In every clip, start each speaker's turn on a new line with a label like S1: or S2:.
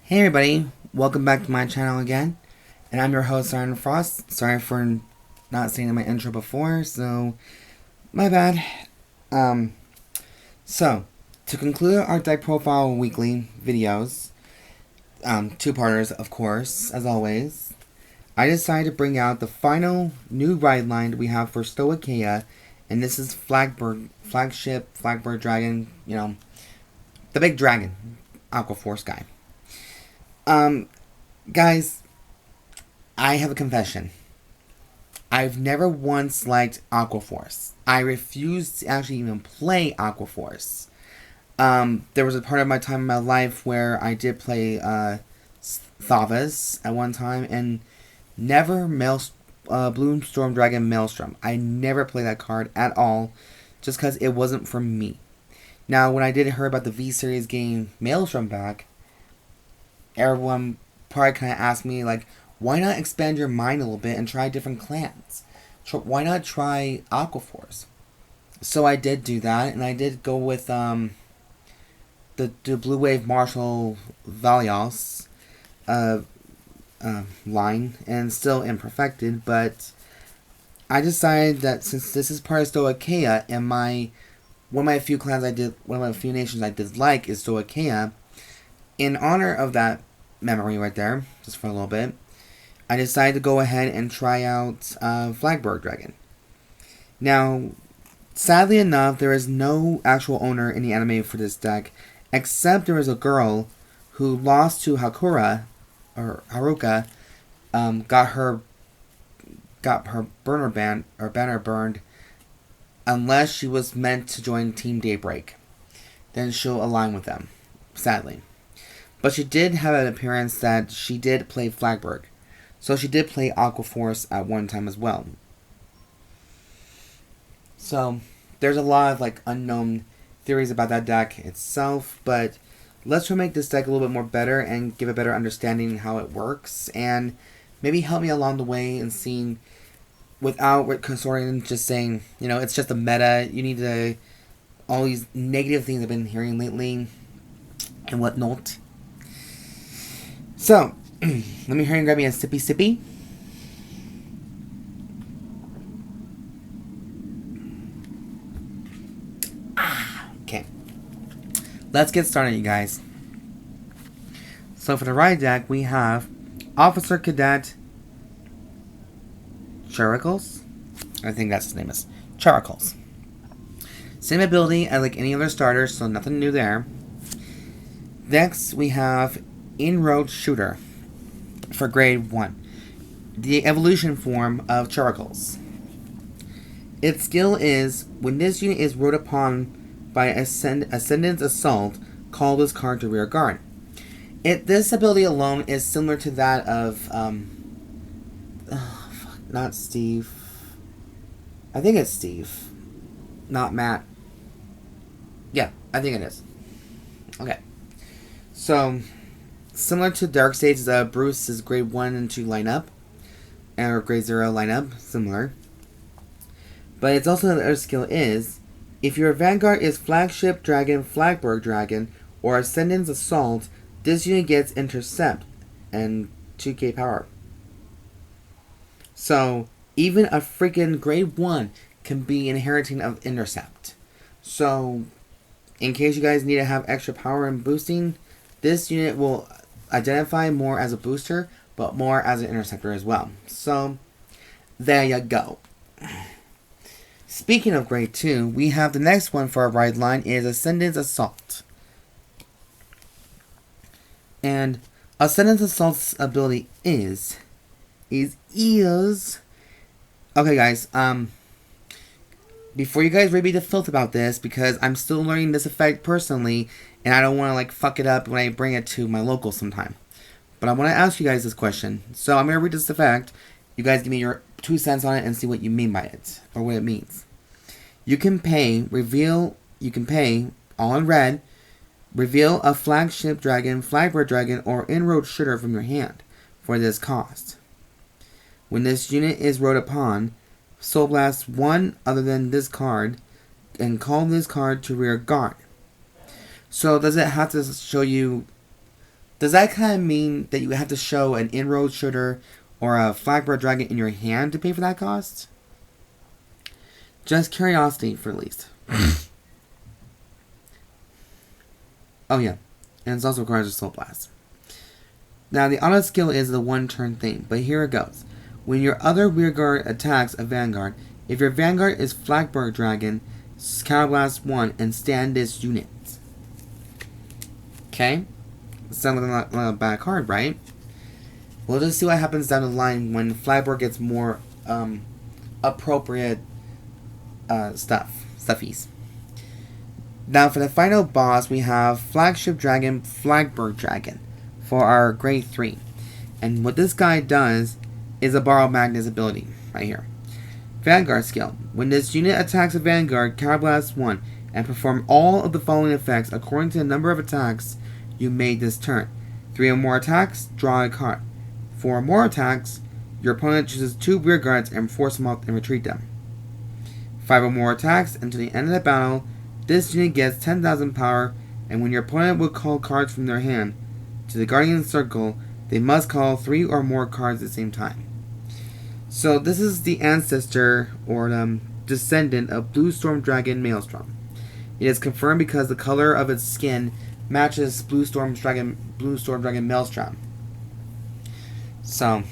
S1: Hey everybody, welcome back to my channel again, and I'm your host Siren Frost. Sorry for not saying in my intro before, so my bad. So to conclude our deck profile weekly videos, two-parters of course, as always, I decided to bring out the final new ride line we have for Stoicheia, and this is Flagburg, Flagship, Flagburg Dragon, you know, the big dragon, Aqua Force guy. Guys, I have a confession. I've never once liked Aqua Force. I refused to actually even play Aqua Force. There was a part of my time in my life where I did play, Thavas at one time, and never Bloomstorm Dragon Maelstrom. I never played that card at all, just because it wasn't for me. Now, when I did hear about the V-Series game Maelstrom back, everyone probably kind of asked me, like, why not expand your mind a little bit and try different clans? Why not try Aqua Force? So I did do that, and I did go with the Blue Wave Marshall Valios line, and still imperfected, but I decided that since this is part of Stoicheia, and one of my few nations I did like is Stoicheia, in honor of that memory right there, just for a little bit, I decided to go ahead and try out Flagburg Dragon. Now, sadly enough, there is no actual owner in the anime for this deck, except there is a girl who lost to Haruka, got her banner burned, unless she was meant to join Team Daybreak. Then she'll align with them, sadly. But she did have an appearance that she did play Flagburg. So she did play Aqua Force at one time as well. So there's a lot of unknown theories about that deck itself, but let's try to make this deck a little bit more better and give a better understanding how it works, and maybe help me along the way in seeing, without consorting just saying, it's just a meta, you need to, all these negative things I've been hearing lately and whatnot. So, let me hurry and grab me a sippy. Okay. Let's get started, you guys. So for the ride deck, we have Officer Cadet Charicles. I think that's his name is. Charicles. Same ability as like any other starter, so nothing new there. Next, we have Inroad Shooter for grade 1. The evolution form of Charicles. Its skill is, when this unit is rode upon by Ascendance Assault, call this card to rear guard. This ability alone is similar to that of, not Steve. I think it's Steve. Not Matt. Yeah, I think it is. Okay. So, similar to Darkseid's Bruce's grade 1 and 2 lineup, or grade 0 lineup, similar. But it's also another skill is, if your Vanguard is Flagship Dragon, Flagburg Dragon, or Ascendance Assault, this unit gets Intercept and 2k power. So, even a freaking grade 1 can be inheriting of Intercept. So, in case you guys need to have extra power and boosting, this unit will identify more as a booster, but more as an interceptor as well. So, there you go. Speaking of grade 2, we have the next one for our ride line is Ascendance Assault. And Ascendance Assault's ability is... Okay guys, before you guys read me the filth about this, because I'm still learning this effect personally, and I don't want to fuck it up when I bring it to my local sometime. But I want to ask you guys this question. So I'm going to read this effect. You guys give me your 2 cents on it and see what you mean by it, or what it means. You can pay, all in red, reveal a Flagship Dragon, Flagburg Dragon, or Inroad Shooter from your hand for this cost. When this unit is rode upon, Soul Blast one other than this card, and call this card to rear guard. So does it have to show you Does that kind of mean that you have to show an Inroad Shooter or a Flagburg Dragon in your hand to pay for that cost? Just curiosity, for at least. Oh yeah, and it also requires a Soul Blast. Now the auto skill is the one turn thing, but here it goes. When your other rearguard attacks a Vanguard, if your Vanguard is Flagburg Dragon, Counterblast 1 and stand this unit. Okay? Sounds like a bad card, right? We'll just see what happens down the line when Flagburg gets more appropriate stuffies. Now for the final boss, we have Flagship Dragon, Flagburg Dragon for our grade 3. And what this guy does is a Borrow Magnus ability right here. Vanguard skill. When this unit attacks a Vanguard, Counterblast 1 and perform all of the following effects according to the number of attacks you made this turn. 3 or more attacks, draw a card. 4 or more attacks, your opponent chooses 2 rear guards and force them off and retreat them. 5 or more attacks, until the end of the battle, this unit gets 10,000 power, and when your opponent will call cards from their hand to the Guardian Circle, they must call 3 or more cards at the same time. So this is the ancestor or descendant of Blue Storm Dragon Maelstrom. It is confirmed because the color of its skin matches Blue Storm Dragon Maelstrom. So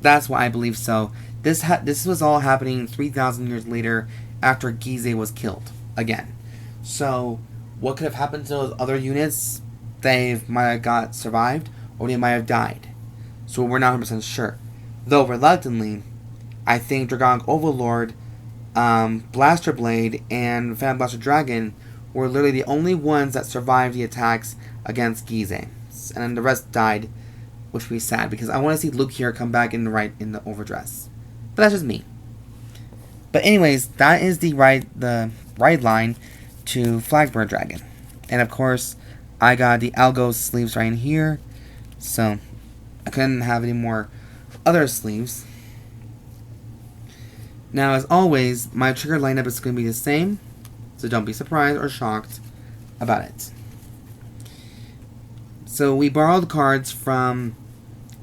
S1: that's why I believe so. This was all happening 3,000 years later after Gize was killed again. So what could have happened to those other units? They might have survived, or they might have died. So we're not 100% sure. Though reluctantly, I think Dragonic Overlord, Blaster Blade, and Phantom Blaster Dragon were literally the only ones that survived the attacks against Gize. And then the rest died, which would be sad, because I want to see Luke here come back in the overdress. But that's just me. But anyways, that is the right line to Flagburg Dragon. And of course, I got the Algo sleeves right in here. So I couldn't have any more other sleeves. Now, as always, my trigger lineup is going to be the same, so don't be surprised or shocked about it. So we borrowed cards from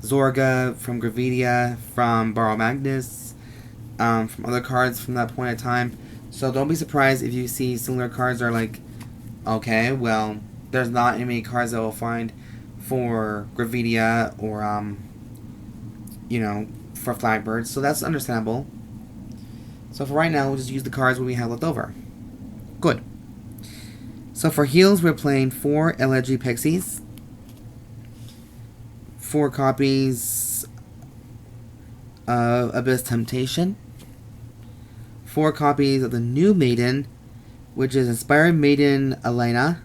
S1: Zorga, from Gravidia, from Borrow Magnus, from other cards from that point in time. So don't be surprised if you see similar cards that are like, okay, well, there's not any cards that we'll find for Gravidia or, for Flagburg. So that's understandable. So for right now, we'll just use the cards we have left over. Good. So for heals, we're playing 4 Elegy Pixies, 4 copies of Abyss Temptation, 4 copies of the new Maiden, which is Inspired Maiden Alana,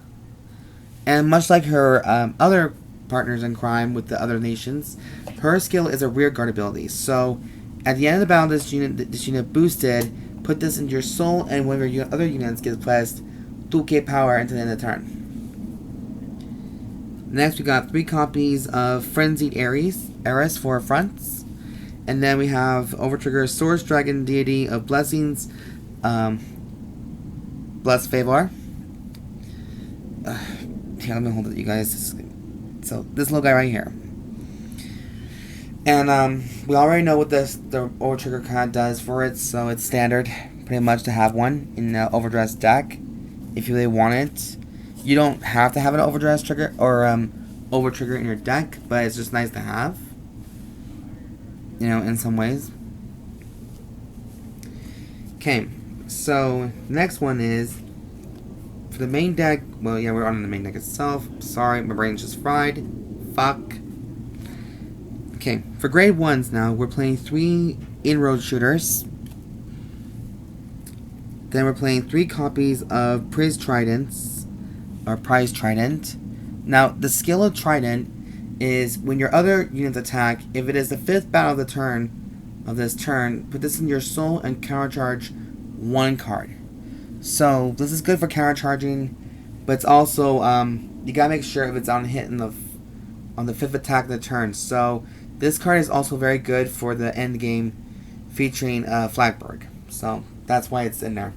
S1: and much like her other partners in crime with the other nations, her skill is a rear guard ability. So at the end of the battle, this unit boosted, put this into your soul, and one of your other units gets placed 2k power until the end of the turn. Next, we got 3 copies of Frenzied Heriess for fronts. And then we have Overtrigger Source Dragon Deity of Blessings, Blessfavor. Here, let me hold it, you guys. So, this little guy right here. And we already know what the Overtrigger kind of does for it, so it's standard, pretty much, to have one in the Overdress deck, if you really want it. You don't have to have an Overdress trigger, or Overtrigger in your deck, but it's just nice to have. In some ways. Okay, so next one is for the main deck. Well, yeah, we're on the main deck itself. Sorry, my brain's just fried. Fuck. Okay, for grade 1s now, we're playing 3 Inroad Shooters. Then we're playing 3 copies of Prize Tridants, or Prize Tridant. Now, the skill of Tridant is when your other units attack, if it is the 5th battle of this turn, put this in your soul and countercharge 1 card. So this is good for countercharging, but it's also you gotta make sure if it's on hit on the 5th attack of the turn. So this card is also very good for the end game featuring Flagburg. So that's why it's in there.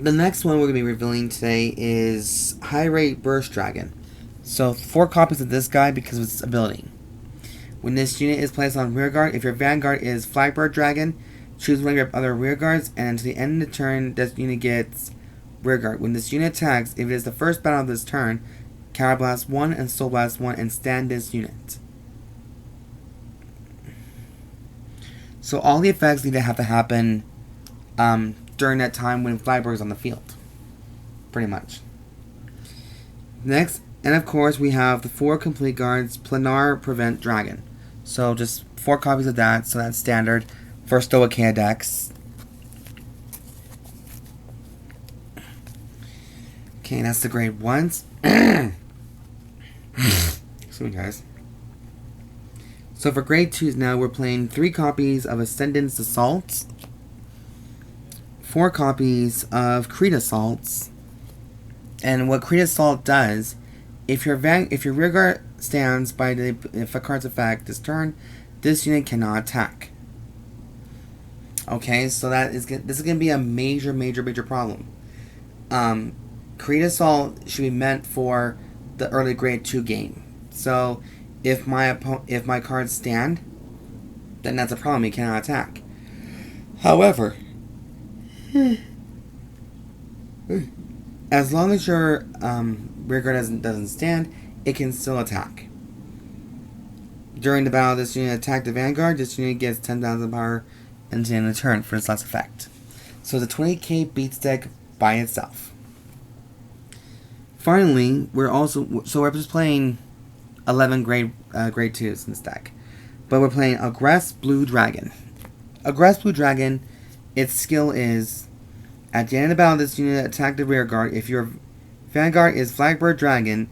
S1: The next one we're going to be revealing today is High Rate Burst Dragon. So 4 copies of this guy because of its ability. When this unit is placed on rearguard, if your Vanguard is Flagburg Dragon, choose one of your other rearguards, and until the end of the turn, this unit gets rearguard. When this unit attacks, if it is the first battle of this turn, Counterblast 1 and Soul Blast 1 and stand this unit. So all the effects need to have to happen during that time when Flagburg is on the field. Pretty much. Next, and of course, we have the 4 complete guards, Planar, Revent, Dragon. So just 4 copies of that, so that's standard for Stoicheia decks. Okay, that's the grade 1s. Excuse me, guys. So for grade 2s now, we're playing 3 copies of Ascendance Assault, 4 copies of Creed Assaults, and what Creed Assault does, if your rearguard stands by if a card's effect this turn, this unit cannot attack. Okay, so this is going to be a major problem. Creed Assault should be meant for the early grade 2 game. So if my cards stand, then that's a problem. You cannot attack. However, as long as your rearguard doesn't stand, it can still attack. During the battle, this unit attacked the Vanguard. This unit gets 10,000 power into the end of the turn for its last effect. So the 20k beats deck by itself. Finally, we're just playing 11 grade 2s in this deck, but we're playing Aggress Blue Dragon. Aggress Blue Dragon, its skill is at the end of the battle, this unit attack the rearguard. If your Vanguard is Flagburg Dragon,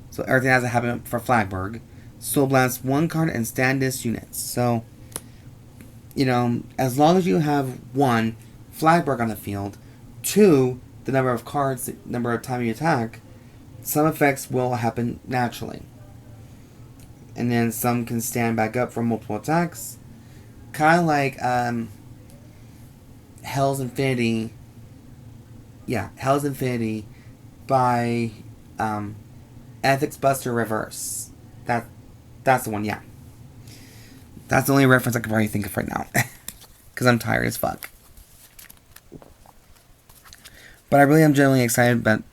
S1: so everything has to happen for Flagburg, Soul Blast 1 card and stand this unit. So, as long as you have 1 Flagburg on the field, 2 the number of cards, the number of time you attack, some effects will happen naturally. And then some can stand back up for multiple attacks. Kind of like Hell's Infinity. Yeah, Hell's Infinity by Ethics Buster Reverse. That's the one, yeah. That's the only reference I can probably think of right now. Because I'm tired as fuck. But I really am genuinely excited about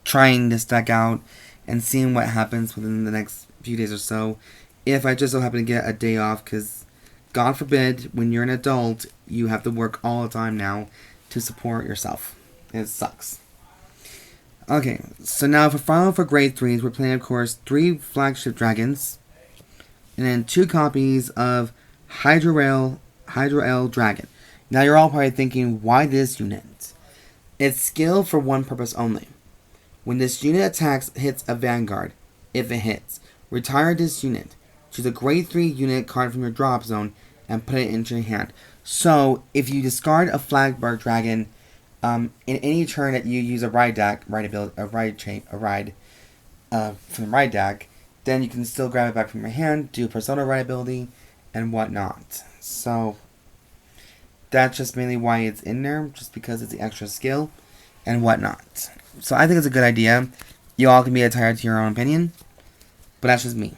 S1: trying this deck out and seeing what happens within the next few days or so. If I just so happen to get a day off, because God forbid, when you're an adult, you have to work all the time now to support yourself. It sucks. Okay, so now for grade 3s, we're playing, of course, 3 Flagship Dragons, and then 2 copies of Hydrorail Dragon. Now you're all probably thinking, why this unit? It's skill for one purpose only. When this unit hits a Vanguard, if it hits, retire this unit. Choose a grade 3 unit card from your drop zone and put it into your hand. So, if you discard a Flagburg Dragon, in any turn that you use a ride from the ride deck, then you can still grab it back from your hand, do Persona ride ability, and whatnot. So, that's just mainly why it's in there, just because it's the extra skill and whatnot. So I think it's a good idea. You all can be entitled to your own opinion, but that's just me.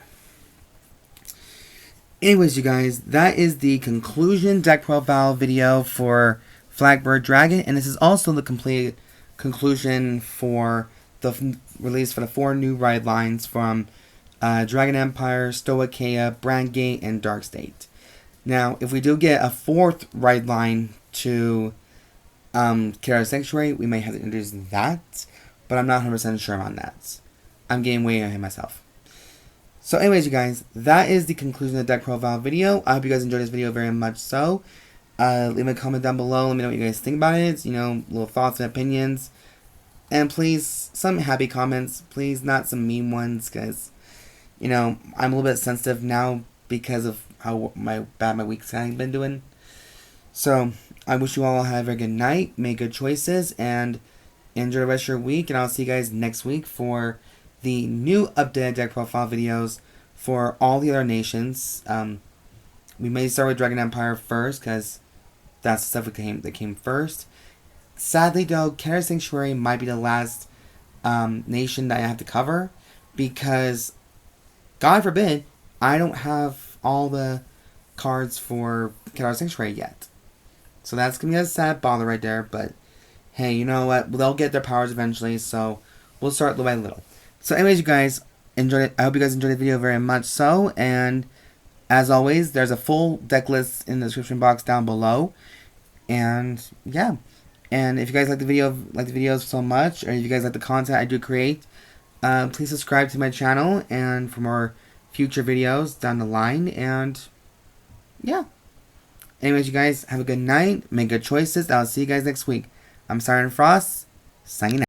S1: Anyways, you guys, that is the conclusion deck profile video for Flagburg Dragon, and this is also the complete conclusion for the release for the 4 new ride lines from Dragon Empire, Stoicheia, Brandgate, and Dark State. Now, if we do get a 4th ride line to Cadet Sanctuary, we may have to introduce that, but I'm not 100% sure on that. I'm getting way ahead of myself. So anyways, you guys, that is the conclusion of the deck profile video. I hope you guys enjoyed this video very much so. Leave a comment down below. Let me know what you guys think about it. Little thoughts and opinions. And please, some happy comments. Please, not some mean ones, because, I'm a little bit sensitive now because of how bad my week's kind of been doing. So, I wish you all have a good night, make good choices, and enjoy the rest of your week. And I'll see you guys next week for the new updated deck profile videos for all the other nations. We may start with Dragon Empire first, because that's the stuff that came first. Sadly, though, Cadet Sanctuary might be the last nation that I have to cover, because, God forbid, I don't have all the cards for Cadet Sanctuary yet. So that's going to be a sad bother right there, but hey, you know what? They'll get their powers eventually, so we'll start little by little. So anyways, you guys, enjoyed it. I hope you guys enjoyed the video very much so, and as always, there's a full deck list in the description box down below. And yeah, and if you guys like the videos so much, or if you guys like the content I do create, please subscribe to my channel and for more future videos down the line. And yeah, anyways, you guys have a good night, make good choices. I'll see you guys next week. I'm Siren Frost, signing out.